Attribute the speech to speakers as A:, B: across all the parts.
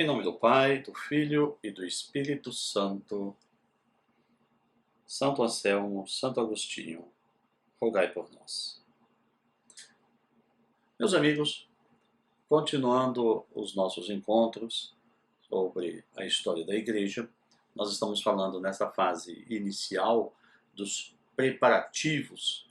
A: Em nome do Pai, do Filho e do Espírito Santo. Santo Anselmo, Santo Agostinho, rogai por nós. Meus amigos, continuando os nossos encontros sobre a história da Igreja, nós estamos falando nessa fase inicial dos preparativos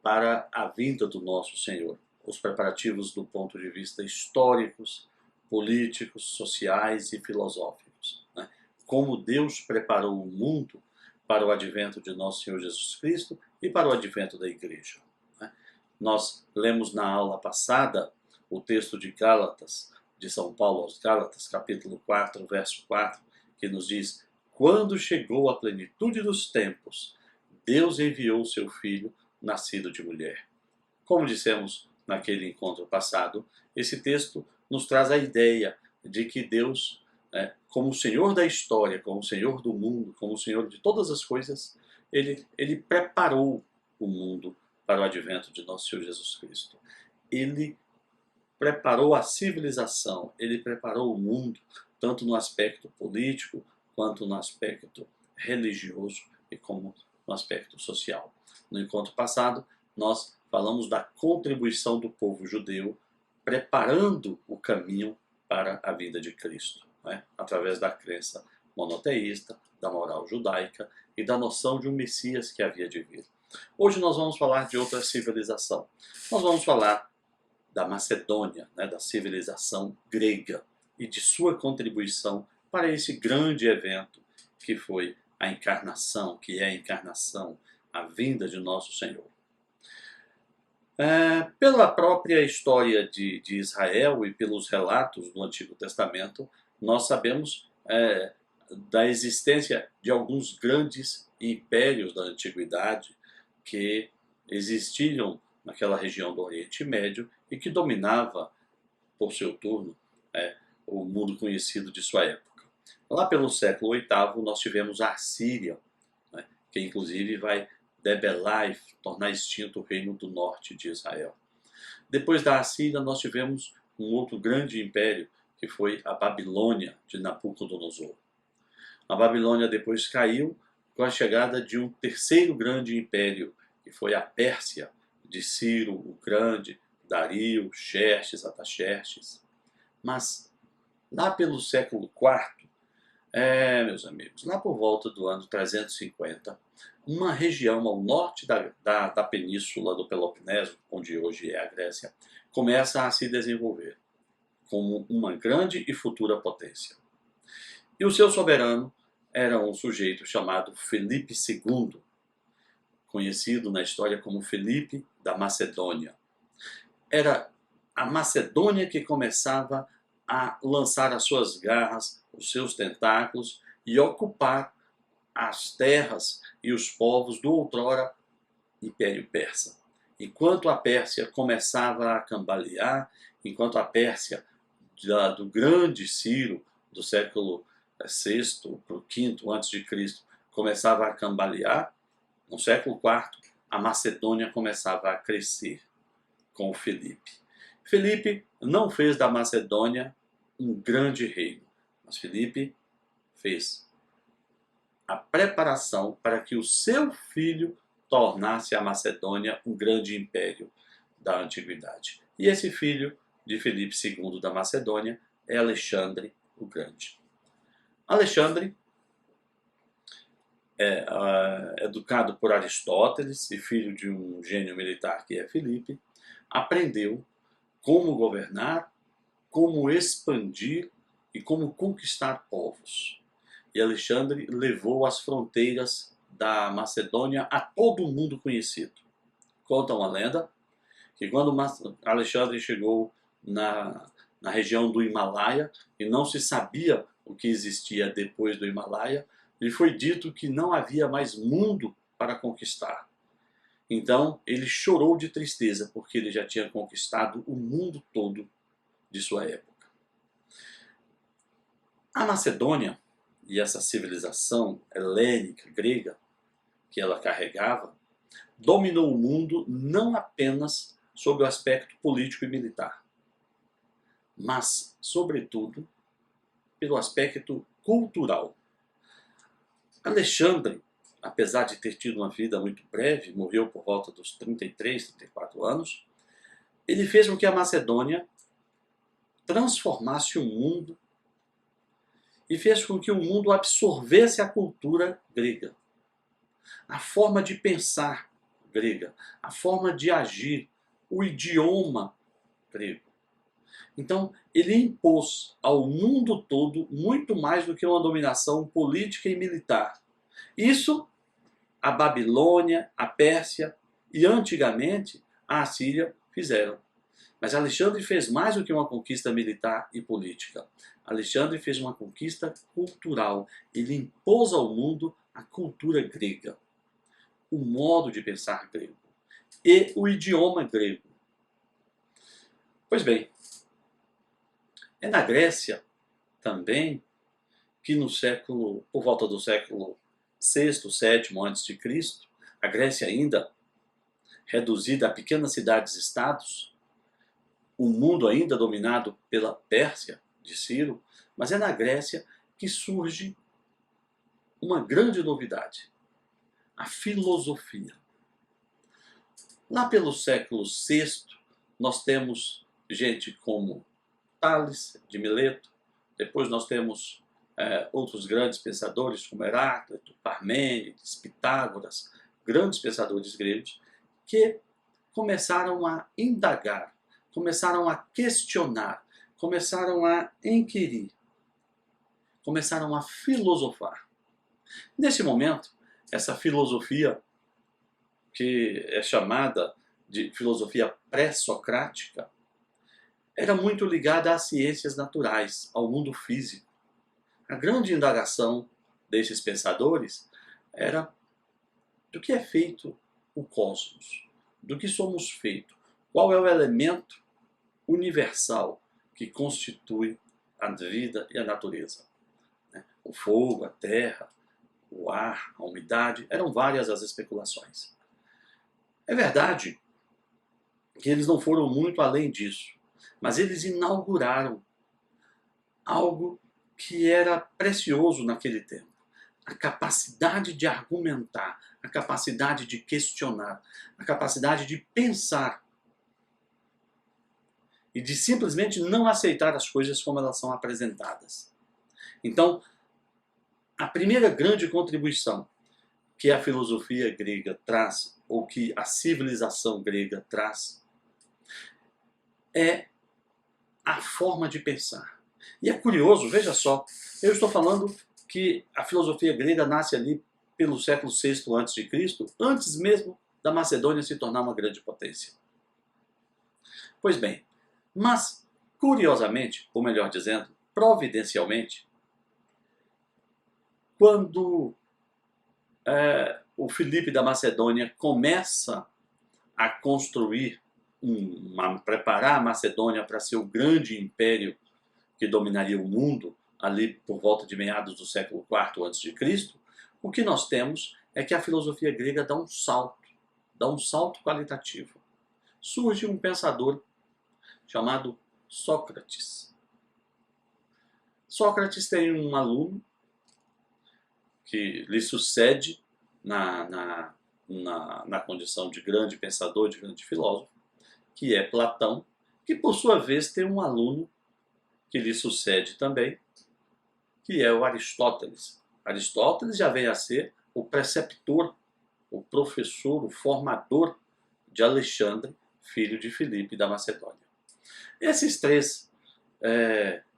A: para a vinda do nosso Senhor. Os preparativos do ponto de vista históricos, políticos, sociais e filosóficos, né? Como Deus preparou o mundo para o advento de nosso Senhor Jesus Cristo e para o advento da Igreja, né? Nós lemos na aula passada o texto de Gálatas, de São Paulo aos Gálatas, capítulo 4, verso 4, que nos diz: quando chegou a plenitude dos tempos, Deus enviou seu Filho, nascido de mulher. Como dissemos naquele encontro passado, esse texto nos traz a ideia de que Deus, como o Senhor da história, como o Senhor do mundo, como o Senhor de todas as coisas, Ele preparou o mundo para o advento de nosso Senhor Jesus Cristo. Ele preparou a civilização, Ele preparou o mundo, tanto no aspecto político, quanto no aspecto religioso e como no aspecto social. No encontro passado, nós falamos da contribuição do povo judeu preparando o caminho para a vinda de Cristo, né? Através da crença monoteísta, da moral judaica e da noção de um Messias que havia de vir. Hoje nós vamos falar de outra civilização. Nós vamos falar da Macedônia, né, da civilização grega e de sua contribuição para esse grande evento que foi a encarnação, que é a encarnação, a vinda de nosso Senhor. Pela própria história de Israel e pelos relatos do Antigo Testamento, nós sabemos da existência de alguns grandes impérios da Antiguidade que existiam naquela região do Oriente Médio e que dominava, por seu turno, o mundo conhecido de sua época. Lá pelo século VIII, nós tivemos a Assíria, né, que inclusive vai debelar e tornar extinto o reino do norte de Israel. Depois da Assíria, nós tivemos um outro grande império, que foi a Babilônia, de Nabucodonosor. A Babilônia depois caiu com a chegada de um terceiro grande império, que foi a Pérsia, de Ciro o Grande, Dario, Xerxes, Ataxerxes. Mas lá pelo século IV, meus amigos, lá por volta do ano 350, uma região ao norte da península do Peloponeso, onde hoje é a Grécia, começa a se desenvolver como uma grande e futura potência. E o seu soberano era um sujeito chamado Filipe II, conhecido na história como Filipe da Macedônia. Era a Macedônia que começava a lançar as suas garras, os seus tentáculos e ocupar as terras e os povos do outrora Império Persa. Enquanto a Pérsia começava a cambalear, enquanto a Pérsia do grande Ciro, do século VI para o V a.C., começava a cambalear, no século IV, a Macedônia começava a crescer com Filipe. Filipe não fez da Macedônia um grande reino, mas Filipe fez a preparação para que o seu filho tornasse a Macedônia um grande império da antiguidade. E esse filho de Filipe II da Macedônia é Alexandre o Grande. Alexandre educado por Aristóteles e filho de um gênio militar que é Filipe, aprendeu como governar, como expandir e como conquistar povos. E Alexandre levou as fronteiras da Macedônia a todo o mundo conhecido. Conta uma lenda que quando Alexandre chegou na região do Himalaia e não se sabia o que existia depois do Himalaia, lhe foi dito que não havia mais mundo para conquistar. Então ele chorou de tristeza porque ele já tinha conquistado o mundo todo de sua época. A Macedônia e essa civilização helênica, grega, que ela carregava, dominou o mundo não apenas sob o aspecto político e militar, mas, sobretudo, pelo aspecto cultural. Alexandre, apesar de ter tido uma vida muito breve, morreu por volta dos 33, 34 anos, ele fez com que a Macedônia transformasse o mundo e fez com que o mundo absorvesse a cultura grega, a forma de pensar grega, a forma de agir, o idioma grego. Então, ele impôs ao mundo todo muito mais do que uma dominação política e militar. Isso a Babilônia, a Pérsia e, antigamente, a Assíria fizeram. Mas Alexandre fez mais do que uma conquista militar e política. Alexandre fez uma conquista cultural. Ele impôs ao mundo a cultura grega, o modo de pensar grego e o idioma grego. Pois bem, é na Grécia também que por volta do século VI, VII a.C., a Grécia ainda reduzida a pequenas cidades-estados, o mundo ainda dominado pela Pérsia de Ciro, mas é na Grécia que surge uma grande novidade, a filosofia. Lá pelo século VI, nós temos gente como Tales de Mileto, depois nós temos outros grandes pensadores como Heráclito, Parmênides, Pitágoras, grandes pensadores gregos, que começaram a indagar, começaram a questionar, começaram a inquirir, começaram a filosofar. Nesse momento, essa filosofia, que é chamada de filosofia pré-socrática, era muito ligada às ciências naturais, ao mundo físico. A grande indagação desses pensadores era do que é feito o cosmos, do que somos feitos, qual é o elemento universal que constitui a vida e a natureza. O fogo, a terra, o ar, a umidade, eram várias as especulações. É verdade que eles não foram muito além disso, mas eles inauguraram algo que era precioso naquele tempo. A capacidade de argumentar, a capacidade de questionar, a capacidade de pensar e de simplesmente não aceitar as coisas como elas são apresentadas. Então, a primeira grande contribuição que a filosofia grega traz, ou que a civilização grega traz, é a forma de pensar. E é curioso, veja só, eu estou falando que a filosofia grega nasce ali pelo século VI a.C., antes mesmo da Macedônia se tornar uma grande potência. Pois bem, mas, curiosamente, ou melhor dizendo, providencialmente, quando o Filipe da Macedônia começa a construir, preparar a Macedônia para ser o grande império que dominaria o mundo, ali por volta de meados do século IV a.C., o que nós temos é que a filosofia grega dá um salto qualitativo. Surge um pensador chamado Sócrates. Sócrates tem um aluno que lhe sucede na condição de grande pensador, de grande filósofo, que é Platão, que por sua vez tem um aluno que lhe sucede também, que é o Aristóteles. Aristóteles já vem a ser o preceptor, o professor, o formador de Alexandre, filho de Filipe da Macedônia. Esses três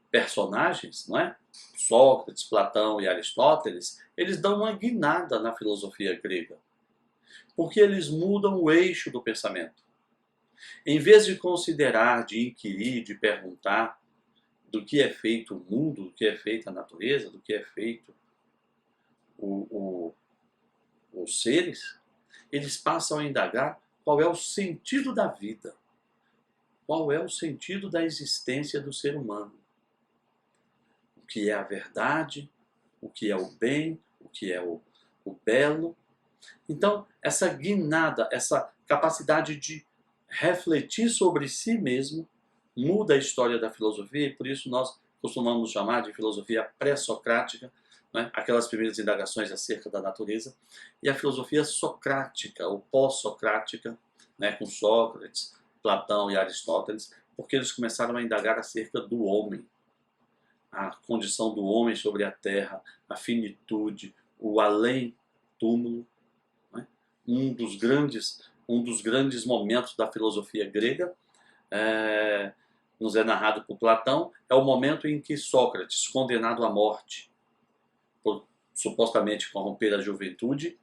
A: personagens, não é? Sócrates, Platão e Aristóteles, eles dão uma guinada na filosofia grega, porque eles mudam o eixo do pensamento. Em vez de considerar, de inquirir, de perguntar do que é feito o mundo, do que é feita a natureza, do que é feito os seres, eles passam a indagar qual é o sentido da vida, qual é o sentido da existência do ser humano, o que é a verdade, o que é o bem, o que é o belo. Então, essa guinada, essa capacidade de refletir sobre si mesmo, muda a história da filosofia, e por isso nós costumamos chamar de filosofia pré-socrática, né? Aquelas primeiras indagações acerca da natureza, e a filosofia socrática, ou pós-socrática, né? Com Sócrates, Platão e Aristóteles, porque eles começaram a indagar acerca do homem, a condição do homem sobre a terra, a finitude, o além-túmulo. Né? Um dos grandes momentos da filosofia grega, nos é narrado por Platão, é o momento em que Sócrates, condenado à morte por supostamente corromper a juventude,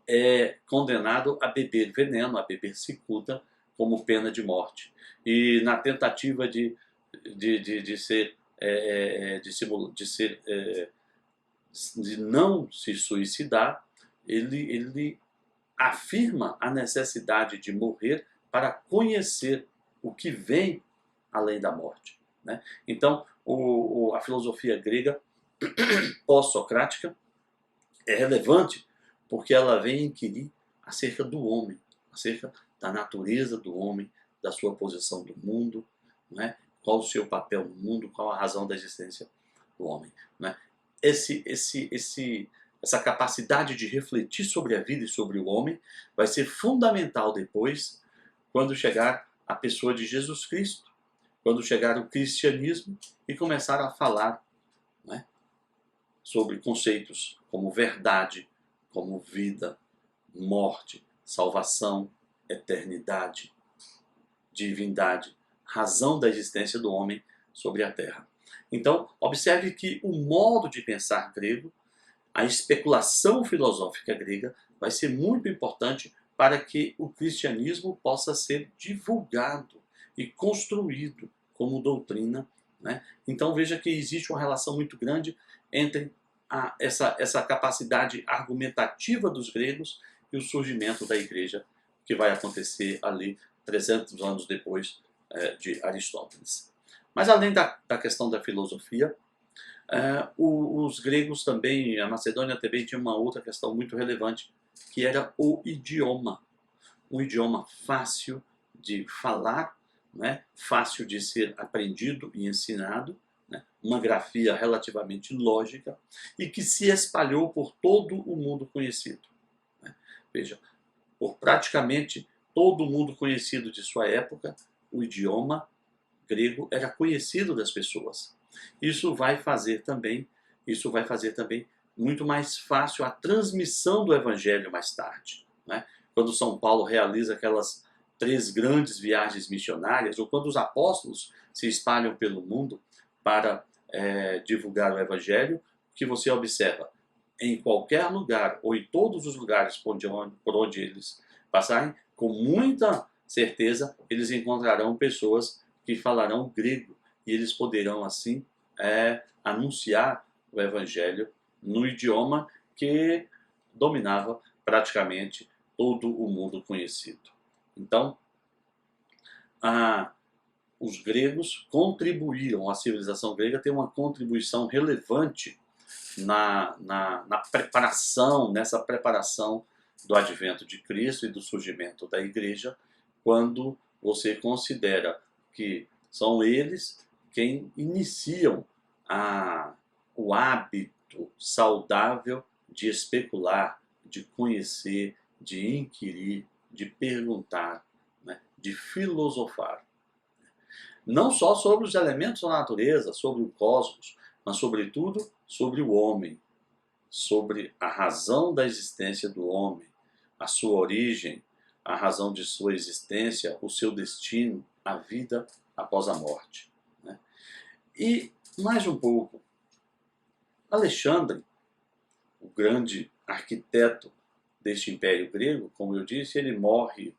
A: é condenado a beber veneno, a beber cicuta, como pena de morte. E na tentativa de não se suicidar, ele afirma a necessidade de morrer para conhecer o que vem além da morte. Né? Então, a filosofia grega pós-socrática é relevante porque ela vem inquirir acerca do homem, acerca da natureza do homem, da sua posição no mundo, né? Qual o seu papel no mundo, qual a razão da existência do homem. Né? Essa capacidade de refletir sobre a vida e sobre o homem vai ser fundamental depois, quando chegar a pessoa de Jesus Cristo, quando chegar o cristianismo e começar a falar, né, sobre conceitos como verdade, como vida, morte, salvação, eternidade, divindade, razão da existência do homem sobre a terra. Então, observe que o modo de pensar grego, a especulação filosófica grega, vai ser muito importante para que o cristianismo possa ser divulgado e construído como doutrina. Né? Então veja que existe uma relação muito grande entre essa capacidade argumentativa dos gregos e o surgimento da igreja, que vai acontecer ali 300 anos depois de Aristóteles. Mas além da questão da filosofia, os gregos também, a Macedônia também tinha uma outra questão muito relevante, que era o idioma. Um idioma fácil de falar, né? Fácil de ser aprendido e ensinado, né? Uma grafia relativamente lógica e que se espalhou por todo o mundo conhecido. Né? Veja, por praticamente todo o mundo conhecido de sua época, o idioma grego era conhecido das pessoas. Isso vai fazer também muito mais fácil a transmissão do evangelho mais tarde. Né? Quando São Paulo realiza aquelas 3 grandes viagens missionárias, ou quando os apóstolos se espalham pelo mundo para divulgar o evangelho, o que você observa? Em qualquer lugar, ou em todos os lugares por onde eles passarem, com muita certeza eles encontrarão pessoas que falarão grego, e eles poderão assim anunciar o evangelho no idioma que dominava praticamente todo o mundo conhecido. Então, os gregos contribuíram, a civilização grega tem uma contribuição relevante nessa preparação do advento de Cristo e do surgimento da igreja, quando você considera que são eles quem iniciam o hábito saudável de especular, de conhecer, de inquirir, de perguntar, né, de filosofar. Não só sobre os elementos da natureza, sobre o cosmos, mas sobretudo sobre o homem, sobre a razão da existência do homem, a sua origem, a razão de sua existência, o seu destino, a vida após a morte. Né? E mais um pouco, Alexandre, o grande arquiteto deste Império Grego, como eu disse, ele morre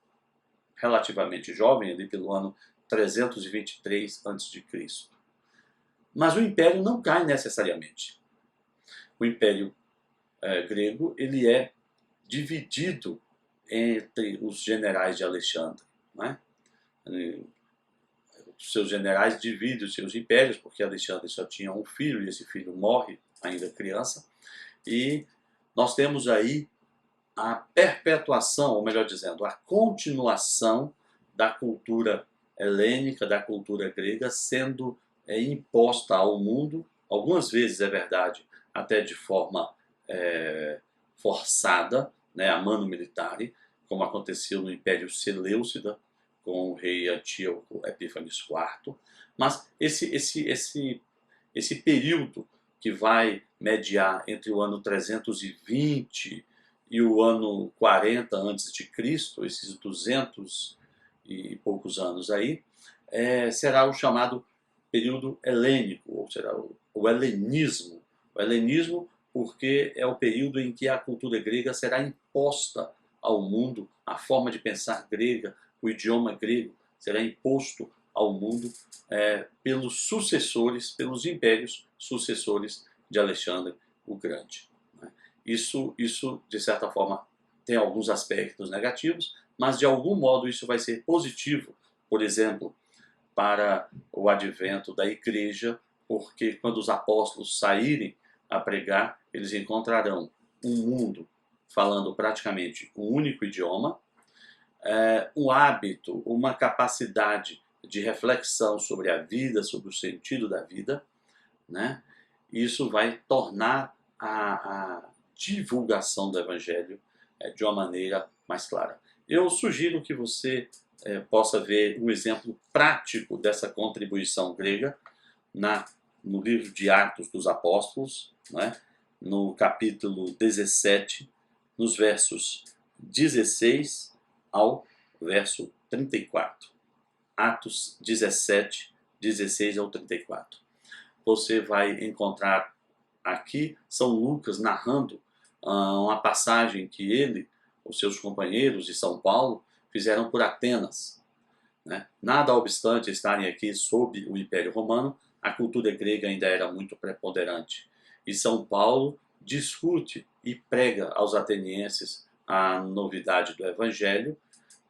A: relativamente jovem, ali pelo ano 323 a.C. Mas o Império não cai necessariamente. O Império grego ele é dividido entre os generais de Alexandre. Né? Os seus generais dividem os seus impérios, porque Alexandre só tinha um filho, e esse filho morre ainda criança. E nós temos aí a perpetuação, ou melhor dizendo, a continuação da cultura helênica, da cultura grega, sendo imposta ao mundo, algumas vezes é verdade, até de forma forçada, né, a mano militare, como aconteceu no Império Seleucida, com o rei Antíoco Epífanes IV. Mas esse período que vai mediar entre o ano 320 e o ano 40 a.C., esses 200 e poucos anos aí, será o chamado período helênico, ou será o helenismo. O helenismo porque é o período em que a cultura grega será imposta ao mundo, a forma de pensar grega, o idioma grego será imposto ao mundo pelos sucessores, pelos impérios sucessores de Alexandre o Grande. Isso, de certa forma, tem alguns aspectos negativos, mas de algum modo isso vai ser positivo, por exemplo, para o advento da igreja, porque quando os apóstolos saírem a pregar, eles encontrarão um mundo falando praticamente um único idioma, um hábito, uma capacidade de reflexão sobre a vida, sobre o sentido da vida, né? Isso vai tornar a divulgação do Evangelho de uma maneira mais clara. Eu sugiro que você possa ver um exemplo prático dessa contribuição grega no livro de Atos dos Apóstolos, né? No capítulo 17, nos versos 16 ao verso 34. Atos 17, 16 ao 34. Você vai encontrar aqui São Lucas narrando uma passagem que ele, os seus companheiros de São Paulo, fizeram por Atenas. Né? Nada obstante estarem aqui sob o Império Romano, a cultura grega ainda era muito preponderante. E São Paulo discute e prega aos atenienses a novidade do Evangelho,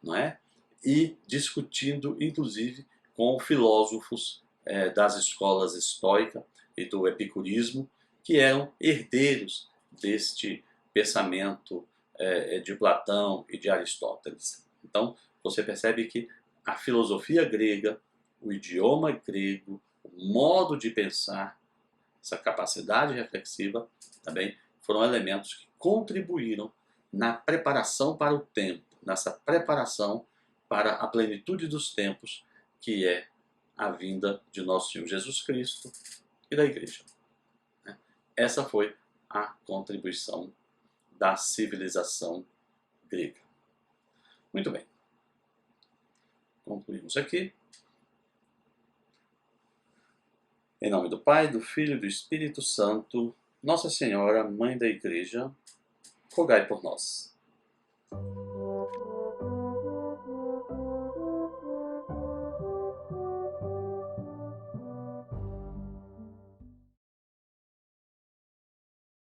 A: não é? E discutindo, inclusive, com filósofos das escolas estoica e do epicurismo, que eram herdeiros deste pensamento de Platão e de Aristóteles. Então, você percebe que a filosofia grega, o idioma grego, o modo de pensar, essa capacidade reflexiva, também foram elementos que contribuíram na preparação para o tempo, nessa preparação para a plenitude dos tempos, que é a vinda de nosso Senhor Jesus Cristo e da Igreja. Essa foi a contribuição da civilização grega. Muito bem. Concluímos aqui. Em nome do Pai, do Filho e do Espírito Santo, Nossa Senhora, Mãe da Igreja, rogai por nós.